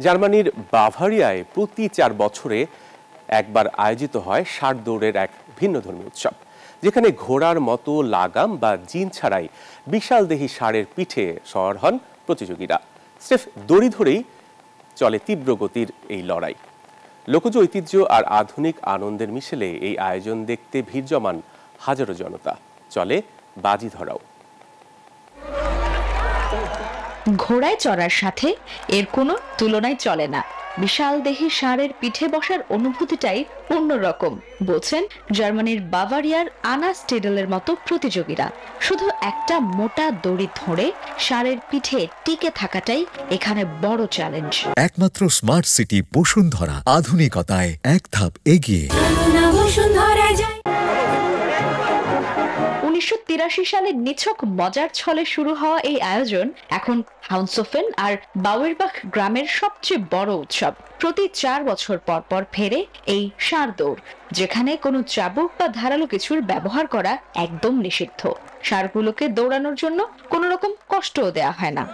জার্মানির বাভারিয়ায় প্রতি 4 বছরে একবার আয়োজিত হয় ষাঁড় দৌড়ের এক ভিন্নধর্মী উৎসব, যেখানে ঘোড়ার মতো লাগাম বা জিন ছাড়াই বিশালদেহী ষাঁড়ের পিঠে সওয়ার হন প্রতিযোগীরা। স্রেফ দড়ি ধরেই চলে তীব্র গতির এই লড়াই। লোকজ ঐতিহ্য আর আধুনিক আনন্দের মিশেলে এই আয়োজন দেখতে ভিড় জমান হাজারো জনতা। চলে বাজি ধরাও। ঘোড়ায় চড়ার সাথে এর কোনো তুলনাই চলে না। বিশাল দেহী ষাঁড়ের পিঠে বসার অনুভূতিটাই অন্যরকম, বলছেন জার্মানির বাভারিয়ার আনা স্টেডেলের মতো প্রতিযোগীরা। শুধু একটা মোটা দড়ি ধরে ষাঁড়ের পিঠে টিকে থাকাটাই এখানে বড় চ্যালেঞ্জ। একমাত্র স্মার্ট সিটি বসুন্ধরা, আধুনিকতায় এক ধাপ এগিয়ে। 1983 সালে নিছক মজার ছলে শুরু হওয়া এই আয়োজন এখন হাউন্সোফেন আর বাউয়েরবাখ গ্রামের সবচেয়ে বড় উৎসব। প্রতি 4 বছর পর পর ফেরে এই ষাঁড় দৌড়, যেখানে কোনো চাবুক বা ধারালো কিছুর ব্যবহার করা একদম নিষিদ্ধ। ষাঁড়গুলোকে দৌড়ানোর জন্য কোনো রকম কষ্টও দেয়া হয় না।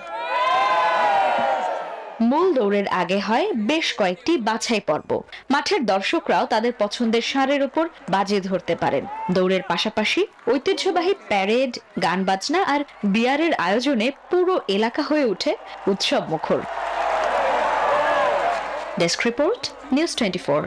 মূল দৌড়ের আগে হয় বেশ কয়েকটি বাছাই পর্ব। মাঠের দর্শকরাও তাদের পছন্দের ষাঁড়ের উপর বাজি ধরতে পারেন। দৌড়ের পাশাপাশি ঐতিহ্যবাহী প্যারেড, গান বাজনা আর বিয়ারের আয়োজনে পুরো এলাকা হয়ে ওঠে উৎসব মুখর। Desk report, news 24।